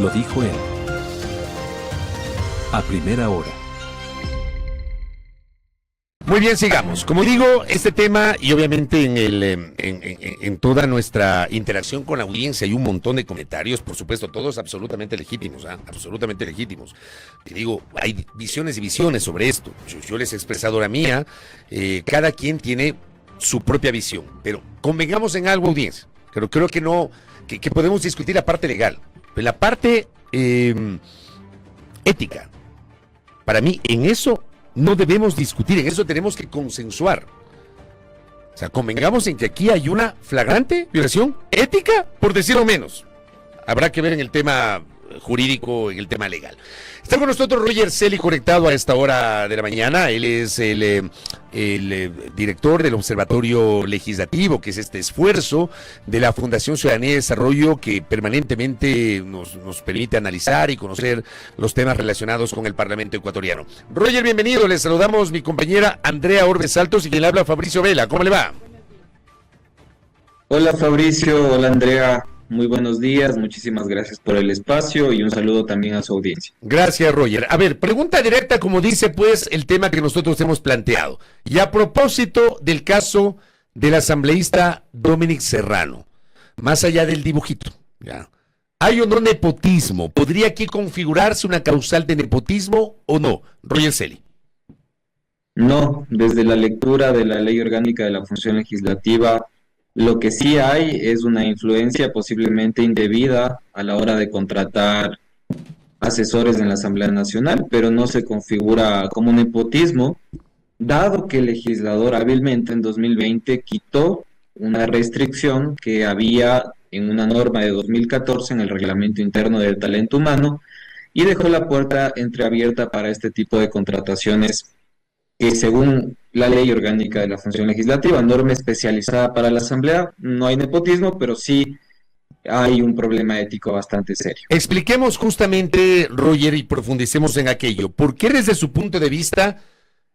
Lo dijo él. A primera hora. Muy bien, sigamos. Como digo, este tema y obviamente en toda nuestra interacción con la audiencia hay un montón de comentarios, por supuesto, todos absolutamente legítimos, absolutamente legítimos. Te digo, hay visiones y visiones sobre esto. Yo les he expresado la mía, cada quien tiene su propia visión, pero convengamos en algo, audiencia. Creo que no, que podemos discutir la parte legal, pero la parte ética. Para mí, en eso no debemos discutir, en eso tenemos que consensuar. O sea, convengamos en que aquí hay una flagrante violación ética, por decirlo menos. Habrá que ver en el tema jurídico, en el tema legal. Está con nosotros Roger Celi, conectado a esta hora de la mañana. Él es el director del Observatorio Legislativo, que es este esfuerzo de la Fundación Ciudadanía y Desarrollo que permanentemente nos permite analizar y conocer los temas relacionados con el Parlamento ecuatoriano. Roger, bienvenido. Le saludamos mi compañera Andrea Orbes Altos y quien le habla Fabricio Vela. ¿Cómo le va? Hola Fabricio, hola Andrea. Muy buenos días, muchísimas gracias por el espacio y un saludo también a su audiencia. Gracias, Roger. A ver, pregunta directa, como dice pues el tema que nosotros hemos planteado. Y a propósito del caso del asambleísta Dominic Serrano, más allá del dibujito, ¿ya? ¿Hay o no nepotismo? ¿Podría aquí configurarse una causal de nepotismo o no? Roger Celi. No, desde la lectura de la Ley Orgánica de la Función Legislativa, lo que sí hay es una influencia posiblemente indebida a la hora de contratar asesores en la Asamblea Nacional, pero no se configura como nepotismo, dado que el legislador hábilmente en 2020 quitó una restricción que había en una norma de 2014 en el Reglamento Interno del Talento Humano y dejó la puerta entreabierta para este tipo de contrataciones que según la Ley Orgánica de la Función Legislativa, norma especializada para la Asamblea, no hay nepotismo, pero sí hay un problema ético bastante serio. Expliquemos justamente, Roger, y profundicemos en aquello. ¿Por qué desde su punto de vista,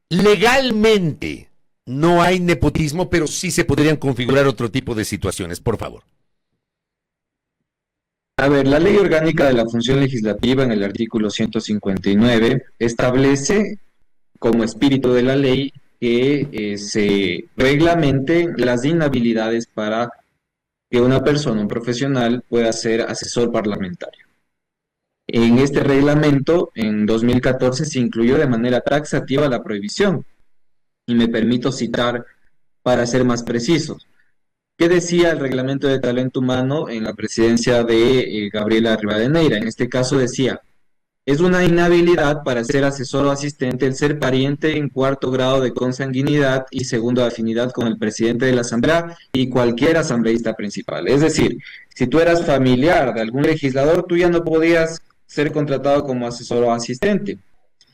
legalmente no hay nepotismo, pero sí se podrían configurar otro tipo de situaciones? Por favor. A ver, la Ley Orgánica de la Función Legislativa en el artículo 159 establece como espíritu de la ley que se reglamenten las inhabilidades para que una persona, un profesional, pueda ser asesor parlamentario. En este reglamento, en 2014, se incluyó de manera taxativa la prohibición. Y me permito citar para ser más precisos. ¿Qué decía el reglamento de talento humano en la presidencia de Gabriela Rivadeneira? En este caso decía: es una inhabilidad para ser asesor o asistente el ser pariente en cuarto grado de consanguinidad y segundo de afinidad con el presidente de la Asamblea y cualquier asambleísta principal. Es decir, si tú eras familiar de algún legislador, tú ya no podías ser contratado como asesor o asistente.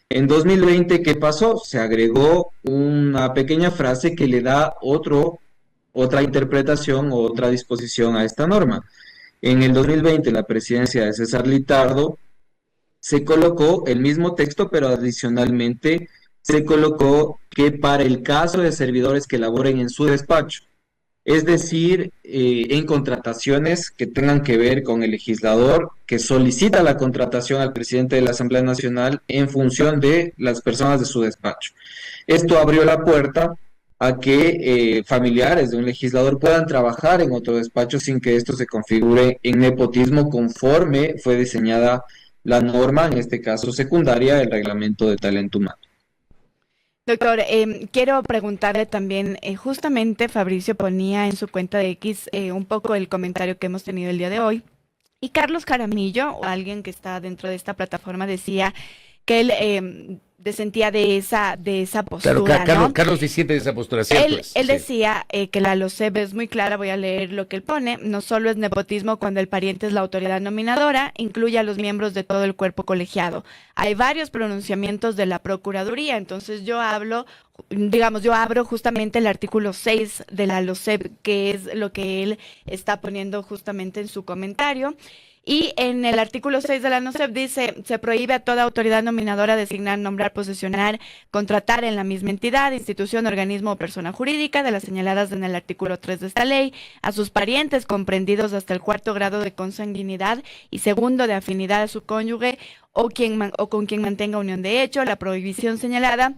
En 2020, ¿qué pasó? Se agregó una pequeña frase que le da otra interpretación o otra disposición a esta norma. En el 2020, la presidencia de César Litardo se colocó el mismo texto, pero adicionalmente se colocó que para el caso de servidores que laboren en su despacho, es decir, en contrataciones que tengan que ver con el legislador que solicita la contratación al presidente de la Asamblea Nacional en función de las personas de su despacho. Esto abrió la puerta a que familiares de un legislador puedan trabajar en otro despacho sin que esto se configure en nepotismo conforme fue diseñada la norma, en este caso secundaria, el reglamento de talento humano. Doctor, quiero preguntarle también, justamente Fabricio ponía en su cuenta de X un poco el comentario que hemos tenido el día de hoy, y Carlos Jaramillo, o alguien que está dentro de esta plataforma, decía que él desentía de esa postura, claro, ¿no? Carlos disiente de esa postura, ¿cierto? Él decía que la LOCEP es muy clara, voy a leer lo que él pone: no solo es nepotismo cuando el pariente es la autoridad nominadora, incluye a los miembros de todo el cuerpo colegiado. Hay varios pronunciamientos de la Procuraduría, entonces yo abro justamente el artículo 6 de la LOCEP, que es lo que él está poniendo justamente en su comentario. Y en el artículo 6 de la LOCEP dice: se prohíbe a toda autoridad nominadora designar, nombrar, comprar, posesionar, contratar en la misma entidad, institución, organismo o persona jurídica de las señaladas en el artículo 3 de esta ley, a sus parientes comprendidos hasta el 4º grado de consanguinidad y 2º de afinidad a su cónyuge o con quien mantenga unión de hecho. La prohibición señalada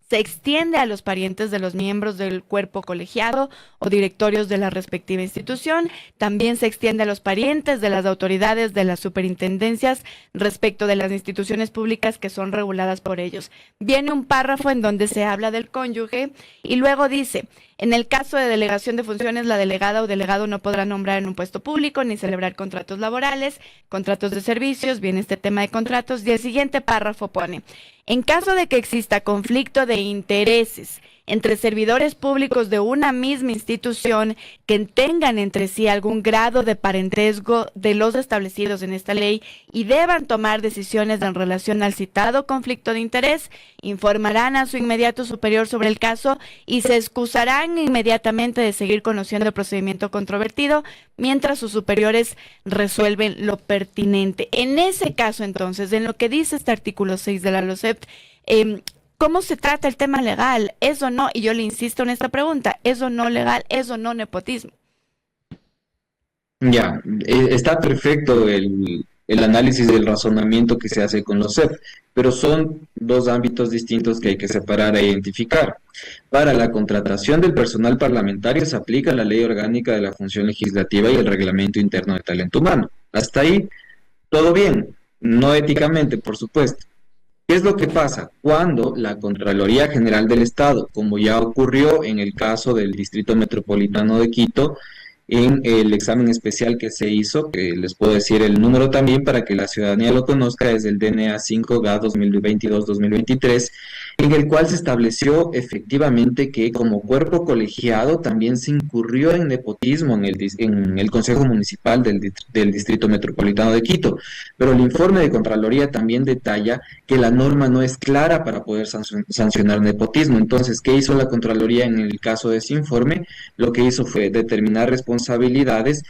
se extiende a los parientes de los miembros del cuerpo colegiado o directorios de la respectiva institución. También se extiende a los parientes de las autoridades de las superintendencias respecto de las instituciones públicas que son reguladas por ellos. Viene un párrafo en donde se habla del cónyuge y luego dice: en el caso de delegación de funciones, la delegada o delegado no podrá nombrar en un puesto público ni celebrar contratos laborales, contratos de servicios, viene este tema de contratos, y el siguiente párrafo pone: en caso de que exista conflicto de intereses entre servidores públicos de una misma institución que tengan entre sí algún grado de parentesco de los establecidos en esta ley y deban tomar decisiones en relación al citado conflicto de interés, informarán a su inmediato superior sobre el caso y se excusarán inmediatamente de seguir conociendo el procedimiento controvertido mientras sus superiores resuelven lo pertinente. En ese caso, entonces, en lo que dice este artículo 6 de la LOCEP, ¿cómo se trata el tema legal? ¿Es o no? Y yo le insisto en esta pregunta: ¿es o no legal? ¿Es o no nepotismo? Ya, está perfecto el análisis del razonamiento que se hace con los CEP, pero son dos ámbitos distintos que hay que separar e identificar. Para la contratación del personal parlamentario se aplica la Ley Orgánica de la Función Legislativa y el Reglamento Interno de Talento Humano. Hasta ahí, todo bien, no éticamente, por supuesto. ¿Qué es lo que pasa? Cuando la Contraloría General del Estado, como ya ocurrió en el caso del Distrito Metropolitano de Quito, en el examen especial que se hizo, que les puedo decir el número también para que la ciudadanía lo conozca, es el DNA 5GA 2022-2023, en el cual se estableció efectivamente que como cuerpo colegiado también se incurrió en nepotismo en el Consejo Municipal del Distrito Metropolitano de Quito. Pero el informe de Contraloría también detalla que la norma no es clara para poder sancionar nepotismo. Entonces, ¿qué hizo la Contraloría en el caso de ese informe? Lo que hizo fue determinar responsabilidades,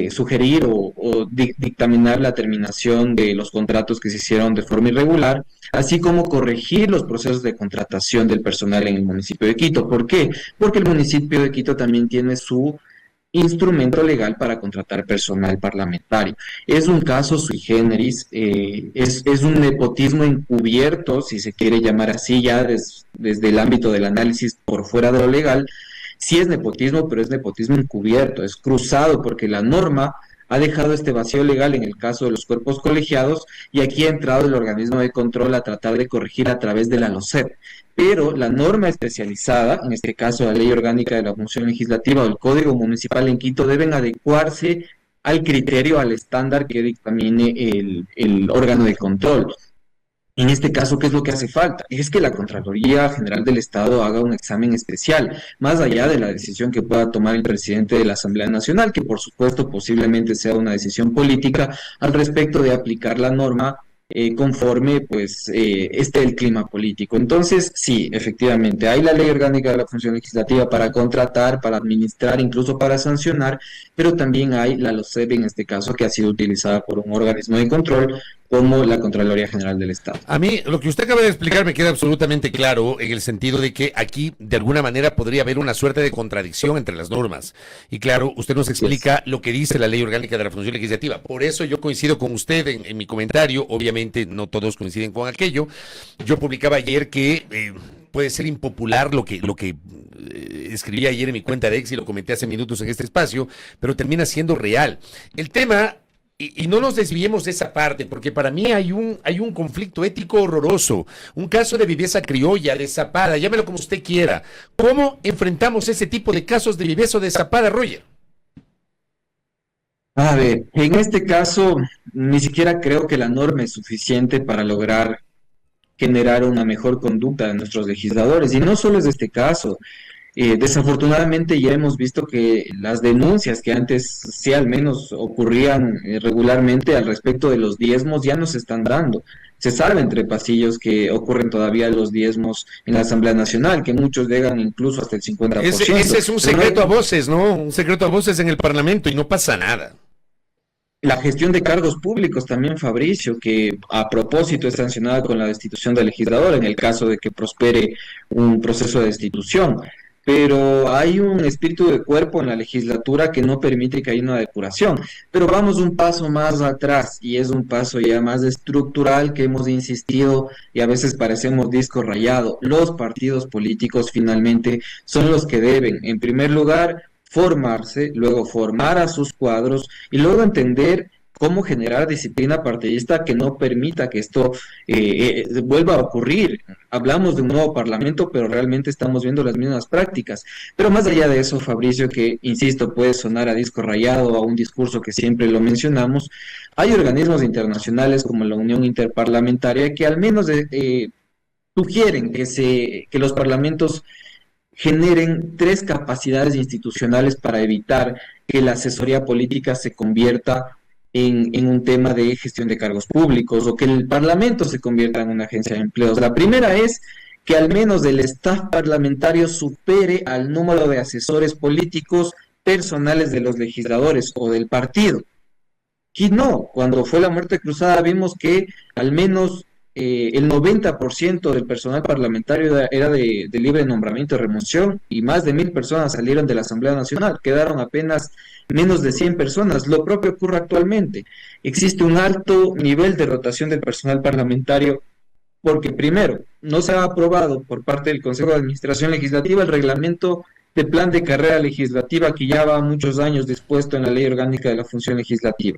sugerir o dictaminar la terminación de los contratos que se hicieron de forma irregular, así como corregir los procesos de contratación del personal en el municipio de Quito. ¿Por qué? Porque el municipio de Quito también tiene su instrumento legal para contratar personal parlamentario. Es un caso sui generis, es un nepotismo encubierto, si se quiere llamar así, ya desde el ámbito del análisis por fuera de lo legal. Sí es nepotismo, pero es nepotismo encubierto, es cruzado, porque la norma ha dejado este vacío legal en el caso de los cuerpos colegiados, y aquí ha entrado el organismo de control a tratar de corregir a través de la LOCEP. Pero la norma especializada, en este caso la Ley Orgánica de la Función Legislativa o el Código Municipal en Quito, deben adecuarse al criterio, al estándar que dictamine el órgano de control. En este caso, ¿qué es lo que hace falta? Es que la Contraloría General del Estado haga un examen especial, más allá de la decisión que pueda tomar el presidente de la Asamblea Nacional, que por supuesto posiblemente sea una decisión política al respecto de aplicar la norma conforme pues esté el clima político. Entonces, sí, efectivamente, hay la Ley Orgánica de la Función Legislativa para contratar, para administrar, incluso para sancionar, pero también hay la LOCEP en este caso, que ha sido utilizada por un organismo de control como la Contraloría General del Estado. A mí, lo que usted acaba de explicar me queda absolutamente claro, en el sentido de que aquí, de alguna manera, podría haber una suerte de contradicción entre las normas. Y claro, usted nos explica lo que dice la Ley Orgánica de la Función Legislativa. Por eso yo coincido con usted en mi comentario. Obviamente, no todos coinciden con aquello. Yo publicaba ayer que puede ser impopular lo que escribí ayer en mi cuenta de X y lo comenté hace minutos en este espacio, pero termina siendo real. El tema... Y no nos desviemos de esa parte, porque para mí hay un conflicto ético horroroso, un caso de viveza criolla, de zapada, llámelo como usted quiera. ¿Cómo enfrentamos ese tipo de casos de viveza o de zapada, Roger? A ver, en este caso, ni siquiera creo que la norma es suficiente para lograr generar una mejor conducta de nuestros legisladores. Y no solo es este caso. Desafortunadamente ya hemos visto que las denuncias que antes sí al menos ocurrían regularmente al respecto de los diezmos ya no se están dando. Se sabe entre pasillos que ocurren todavía los diezmos en la Asamblea Nacional, que muchos llegan incluso hasta el 50%. Ese es un secreto a voces, ¿no? Un secreto a voces en el Parlamento y no pasa nada. La gestión de cargos públicos también, Fabricio, que a propósito es sancionada con la destitución del legislador en el caso de que prospere un proceso de destitución. Pero hay un espíritu de cuerpo en la legislatura que no permite que haya una depuración. Pero vamos un paso más atrás y es un paso ya más estructural que hemos insistido y a veces parecemos disco rayado. Los partidos políticos finalmente son los que deben, en primer lugar, formarse, luego formar a sus cuadros y luego entender cómo generar disciplina partidista que no permita que esto vuelva a ocurrir. Hablamos de un nuevo parlamento, pero realmente estamos viendo las mismas prácticas. Pero más allá de eso, Fabricio, que insisto, puede sonar a disco rayado, a un discurso que siempre lo mencionamos, hay organismos internacionales como la Unión Interparlamentaria que al menos sugieren que los parlamentos generen tres capacidades institucionales para evitar que la asesoría política se convierta en un tema de gestión de cargos públicos o que el Parlamento se convierta en una agencia de empleos. La primera es que al menos el staff parlamentario supere al número de asesores políticos personales de los legisladores o del partido. Y no, cuando fue la muerte cruzada vimos que al menos el 90% del personal parlamentario era de libre nombramiento y remoción y más de 1.000 personas salieron de la Asamblea Nacional, quedaron apenas menos de 100 personas. Lo propio ocurre actualmente. Existe un alto nivel de rotación del personal parlamentario porque primero, no se ha aprobado por parte del Consejo de Administración Legislativa el reglamento de plan de carrera legislativa que ya va muchos años dispuesto en la Ley Orgánica de la Función Legislativa.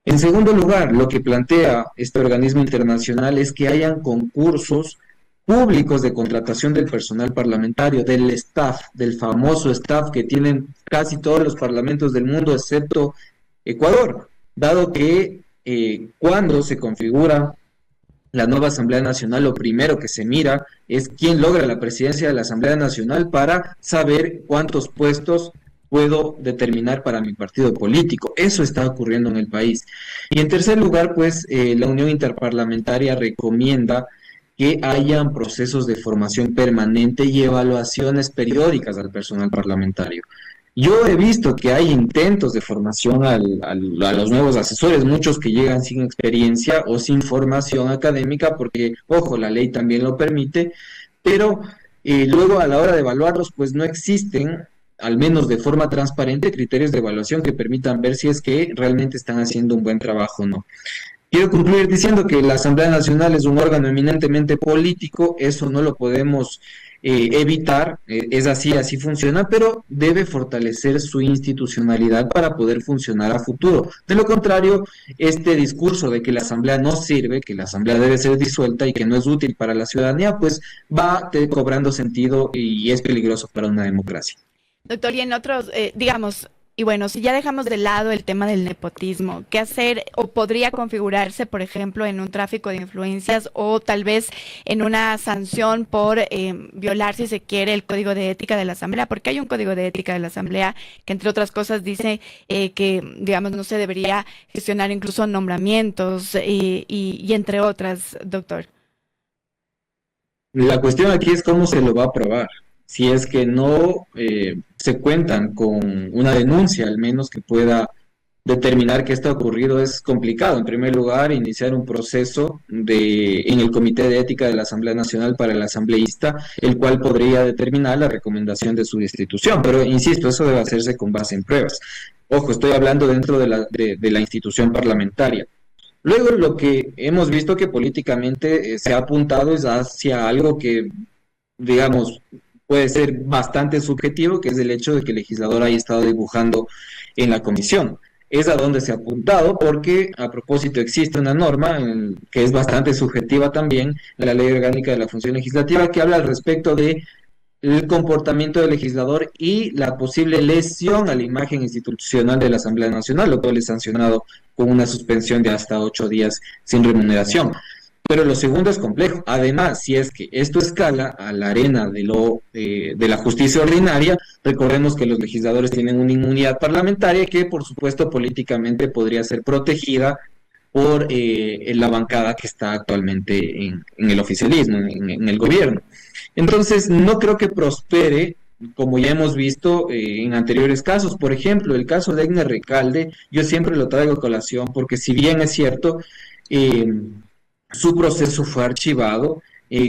En segundo lugar, lo que plantea este organismo internacional es que hayan concursos públicos de contratación del personal parlamentario, del staff, del famoso staff que tienen casi todos los parlamentos del mundo, excepto Ecuador, dado que cuando se configura la nueva Asamblea Nacional, lo primero que se mira es quién logra la presidencia de la Asamblea Nacional para saber cuántos puestos puedo determinar para mi partido político. Eso está ocurriendo en el país. Y en tercer lugar, pues, la Unión Interparlamentaria recomienda que hayan procesos de formación permanente y evaluaciones periódicas al personal parlamentario. Yo he visto que hay intentos de formación a los nuevos asesores, muchos que llegan sin experiencia o sin formación académica, porque, ojo, la ley también lo permite, pero luego a la hora de evaluarlos, pues no existen, al menos de forma transparente, criterios de evaluación que permitan ver si es que realmente están haciendo un buen trabajo o no. Quiero concluir diciendo que la Asamblea Nacional es un órgano eminentemente político, eso no lo podemos evitar, es así, así funciona, pero debe fortalecer su institucionalidad para poder funcionar a futuro. De lo contrario, este discurso de que la Asamblea no sirve, que la Asamblea debe ser disuelta y que no es útil para la ciudadanía, pues va cobrando sentido y es peligroso para una democracia. Doctor, y en otros, digamos, y bueno, si ya dejamos de lado el tema del nepotismo, ¿qué hacer o podría configurarse, por ejemplo, en un tráfico de influencias o tal vez en una sanción por violar, si se quiere, el código de ética de la Asamblea? Porque hay un código de ética de la Asamblea que, entre otras cosas, dice que, digamos, no se debería gestionar incluso nombramientos y entre otras, doctor. La cuestión aquí es cómo se lo va a aprobar. Si es que no se cuentan con una denuncia, al menos que pueda determinar que esto ha ocurrido, es complicado. En primer lugar, iniciar un proceso en el Comité de Ética de la Asamblea Nacional para el asambleísta, el cual podría determinar la recomendación de su destitución. Pero, insisto, eso debe hacerse con base en pruebas. Ojo, estoy hablando dentro de la institución parlamentaria. Luego, lo que hemos visto que políticamente se ha apuntado es hacia algo que, digamos, puede ser bastante subjetivo, que es el hecho de que el legislador haya estado dibujando en la comisión. Es a donde se ha apuntado porque, a propósito, existe una norma que es bastante subjetiva también, la Ley Orgánica de la Función Legislativa, que habla al respecto de el comportamiento del legislador y la posible lesión a la imagen institucional de la Asamblea Nacional, lo cual es sancionado con una suspensión de hasta 8 días sin remuneración. Pero lo segundo es complejo. Además, si es que esto escala a la arena de la justicia ordinaria, recordemos que los legisladores tienen una inmunidad parlamentaria que, por supuesto, políticamente podría ser protegida por la bancada que está actualmente en el oficialismo, en el gobierno. Entonces, no creo que prospere como ya hemos visto en anteriores casos. Por ejemplo, el caso de Egner Recalde, yo siempre lo traigo a colación porque si bien es cierto, eh, su proceso fue archivado,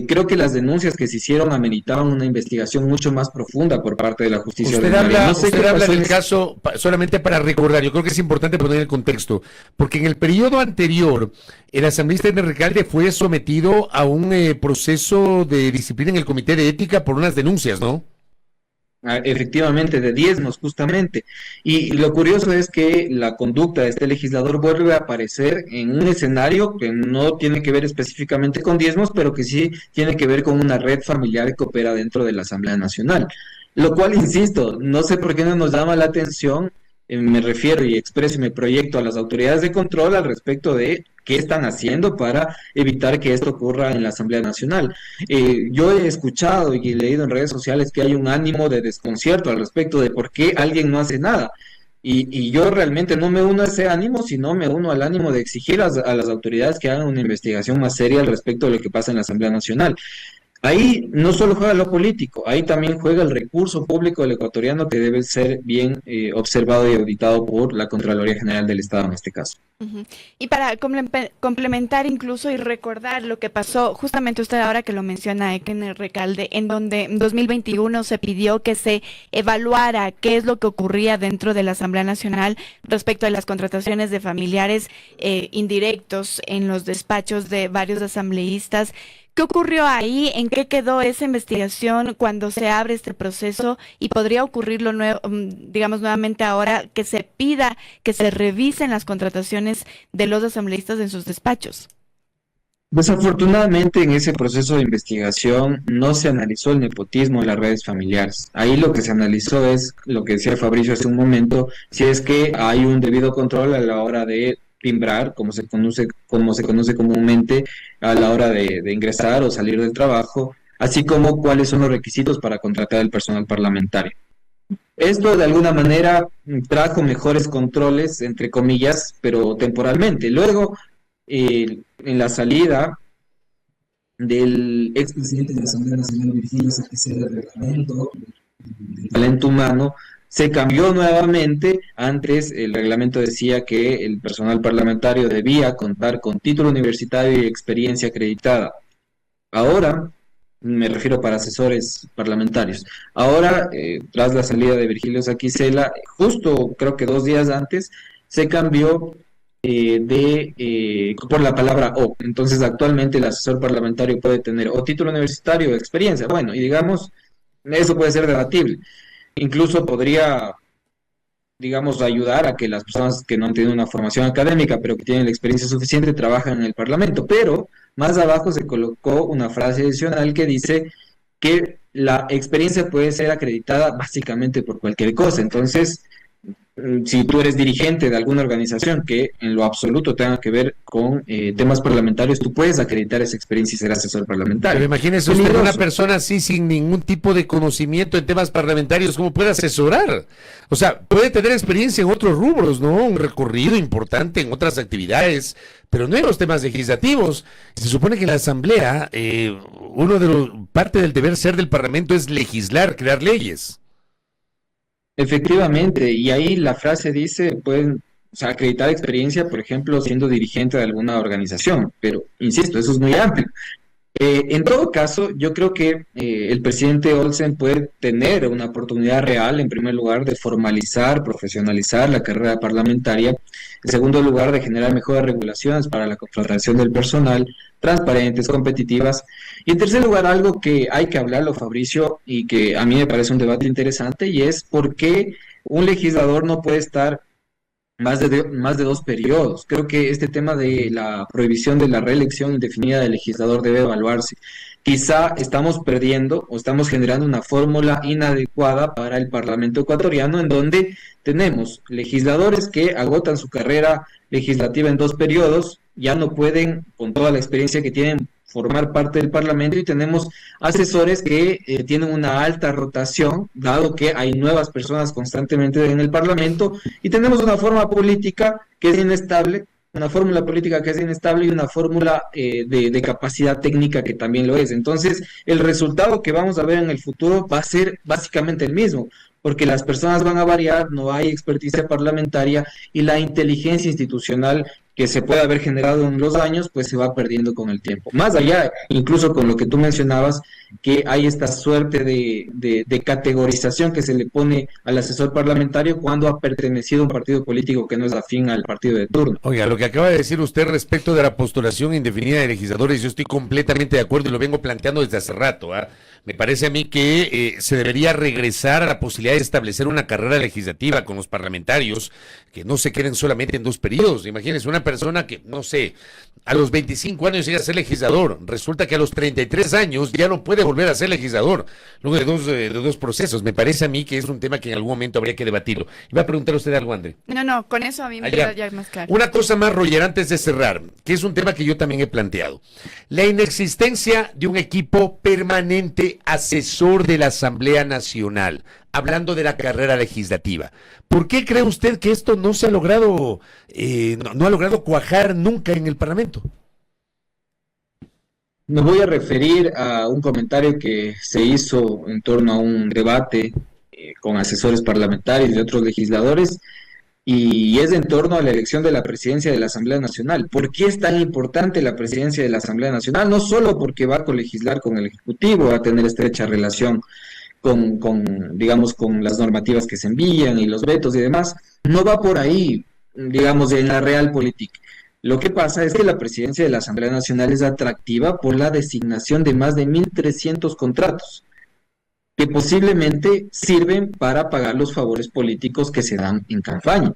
creo que las denuncias que se hicieron ameritaban una investigación mucho más profunda por parte de la justicia ordinaria. No sé Usted qué habla pasó en del ese- caso, solamente para recordar, yo creo que es importante poner el contexto, porque en el periodo anterior, el asambleísta Edner Recalde fue sometido a un proceso de disciplina en el Comité de Ética por unas denuncias, ¿no? Efectivamente, de diezmos, justamente. Y lo curioso es que la conducta de este legislador vuelve a aparecer en un escenario que no tiene que ver específicamente con diezmos, pero que sí tiene que ver con una red familiar que opera dentro de la Asamblea Nacional. Lo cual, insisto, no sé por qué no nos llama la atención, me refiero y expreso y me proyecto a las autoridades de control al respecto de qué están haciendo para evitar que esto ocurra en la Asamblea Nacional. Yo he escuchado y he leído en redes sociales que hay un ánimo de desconcierto al respecto de por qué alguien no hace nada. Y yo realmente no me uno a ese ánimo, sino me uno al ánimo de exigir a las autoridades que hagan una investigación más seria al respecto de lo que pasa en la Asamblea Nacional. Ahí no solo juega lo político, ahí también juega el recurso público del ecuatoriano que debe ser bien observado y auditado por la Contraloría General del Estado en este caso. Ujú. Y para complementar incluso y recordar lo que pasó, justamente usted ahora que lo menciona, Egner Recalde, en donde en 2021 se pidió que se evaluara qué es lo que ocurría dentro de la Asamblea Nacional respecto a las contrataciones de familiares indirectos en los despachos de varios asambleístas. ¿Qué ocurrió ahí? ¿En qué quedó esa investigación cuando se abre este proceso? Y podría ocurrir digamos nuevamente ahora que se pida que se revisen las contrataciones de los asambleístas en sus despachos. Desafortunadamente en ese proceso de investigación no se analizó el nepotismo en las redes familiares. Ahí lo que se analizó es lo que decía Fabricio hace un momento, si es que hay un debido control a la hora de timbrar, como se conoce comúnmente, a la hora de ingresar o salir del trabajo, así como cuáles son los requisitos para contratar el personal parlamentario. Esto de alguna manera trajo mejores controles, entre comillas, pero temporalmente. Luego, en la salida del expresidente de la Asamblea Nacional, Virgilio Saquicela, del reglamento de talento humano, se cambió nuevamente. Antes el reglamento decía que el personal parlamentario debía contar con título universitario y experiencia acreditada. Ahora, me refiero para asesores parlamentarios, ahora, tras la salida de Virgilio Saquicela, justo creo que 2 días antes, se cambió por la palabra o. Entonces, actualmente el asesor parlamentario puede tener o título universitario o experiencia. Bueno, y digamos, eso puede ser debatible. Incluso podría, digamos, ayudar a que las personas que no han tenido una formación académica, pero que tienen la experiencia suficiente, trabajan en el Parlamento. Pero más abajo se colocó una frase adicional que dice que la experiencia puede ser acreditada básicamente por cualquier cosa. Entonces, si tú eres dirigente de alguna organización que en lo absoluto tenga que ver con temas parlamentarios, tú puedes acreditar esa experiencia y ser asesor parlamentario. Pero imagínese usted una persona así sin ningún tipo de conocimiento en temas parlamentarios, ¿cómo puede asesorar? O sea, puede tener experiencia en otros rubros, ¿no? Un recorrido importante en otras actividades, pero no en los temas legislativos. Se supone que en la Asamblea, parte del deber ser del Parlamento es legislar, crear leyes. Efectivamente, y ahí la frase dice, pueden, o sea, acreditar experiencia, por ejemplo, siendo dirigente de alguna organización, pero insisto, eso es muy amplio. En todo caso, yo creo que el presidente Olsen puede tener una oportunidad real, en primer lugar, de formalizar, profesionalizar la carrera parlamentaria, en segundo lugar, de generar mejores regulaciones para la contratación del personal, transparentes, competitivas, y en tercer lugar, algo que hay que hablarlo, Fabricio, y que a mí me parece un debate interesante, y es por qué un legislador no puede estar más de 2 periodos. Creo que este tema de la prohibición de la reelección indefinida del legislador debe evaluarse. Quizá estamos perdiendo o estamos generando una fórmula inadecuada para el Parlamento ecuatoriano en donde tenemos legisladores que agotan su carrera legislativa en 2 periodos, ya no pueden, con toda la experiencia que tienen, formar parte del Parlamento, y tenemos asesores que tienen una alta rotación, dado que hay nuevas personas constantemente en el Parlamento, y tenemos una forma política que es inestable, una fórmula política que es inestable y una fórmula de capacidad técnica que también lo es. Entonces, el resultado que vamos a ver en el futuro va a ser básicamente el mismo, porque las personas van a variar, no hay experticia parlamentaria y la inteligencia institucional que se puede haber generado en los años, pues se va perdiendo con el tiempo. Más allá, incluso con lo que tú mencionabas, que hay esta suerte de categorización que se le pone al asesor parlamentario cuando ha pertenecido a un partido político que no es afín al partido de turno. Oiga, lo que acaba de decir usted respecto de la postulación indefinida de legisladores, yo estoy completamente de acuerdo y lo vengo planteando desde hace rato. Me parece a mí que se debería regresar a la posibilidad de establecer una carrera legislativa con los parlamentarios, que no se queden solamente en 2 periodos. Imagínense, una persona que, no sé, a los 25 años llega a ser legislador, resulta que a los 33 años ya no puede volver a ser legislador, luego de dos procesos. Me parece a mí que es un tema que en algún momento habría que debatirlo. Iba a preguntar a usted algo, André. No, con eso a mí me queda ya más claro. Una cosa más, Roger, antes de cerrar, que es un tema que yo también he planteado. La inexistencia de un equipo permanente asesor de la Asamblea Nacional, hablando de la carrera legislativa. ¿Por qué cree usted que esto no se ha logrado, no ha logrado cuajar nunca en el Parlamento? Me voy a referir a un comentario que se hizo en torno a un debate con asesores parlamentarios y otros legisladores, y es en torno a la elección de la presidencia de la Asamblea Nacional. ¿Por qué es tan importante la presidencia de la Asamblea Nacional? No solo porque va a colegislar con el Ejecutivo, va a tener estrecha relación digamos, con las normativas que se envían y los vetos y demás, no va por ahí, digamos, en la real política. Lo que pasa es que la presidencia de la Asamblea Nacional es atractiva por la designación de más de 1.300 contratos que posiblemente sirven para pagar los favores políticos que se dan en campaña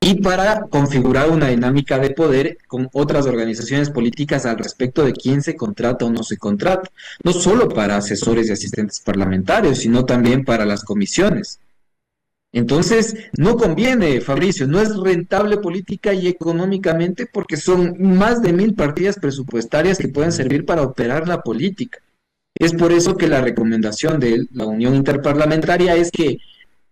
y para configurar una dinámica de poder con otras organizaciones políticas al respecto de quién se contrata o no se contrata, no solo para asesores y asistentes parlamentarios, sino también para las comisiones. Entonces, no conviene, Fabricio, no es rentable política y económicamente porque son más de 1.000 partidas presupuestarias que pueden servir para operar la política. Es por eso que la recomendación de la Unión Interparlamentaria es que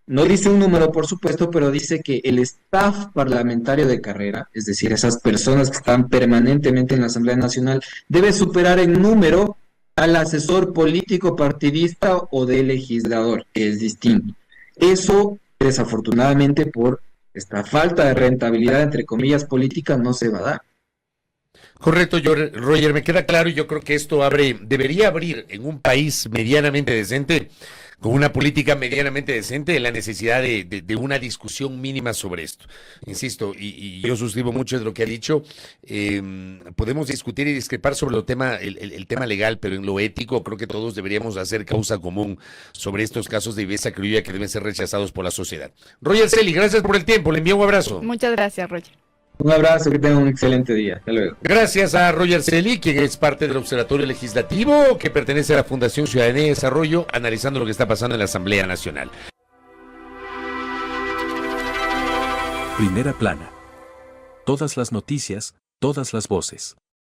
no dice un número, por supuesto, pero dice que el staff parlamentario de carrera, es decir, esas personas que están permanentemente en la Asamblea Nacional, debe superar en número al asesor político partidista o de legislador, que es distinto. Eso, desafortunadamente, por esta falta de rentabilidad, entre comillas, política, no se va a dar. Correcto, Roger, me queda claro y yo creo que esto debería abrir en un país medianamente decente, con una política medianamente decente, la necesidad de una discusión mínima sobre esto. Insisto, y yo suscribo mucho de lo que ha dicho. Podemos discutir y discrepar sobre el tema legal, pero en lo ético creo que todos deberíamos hacer causa común sobre estos casos de viveza criolla que deben ser rechazados por la sociedad. Roger Celi, gracias por el tiempo, le envío un abrazo. Muchas gracias, Roger. Un abrazo, que tengan un excelente día. Hasta luego. Gracias a Roger Celi, quien es parte del Observatorio Legislativo, que pertenece a la Fundación Ciudadanía y Desarrollo, analizando lo que está pasando en la Asamblea Nacional. Primera plana. Todas las noticias, todas las voces.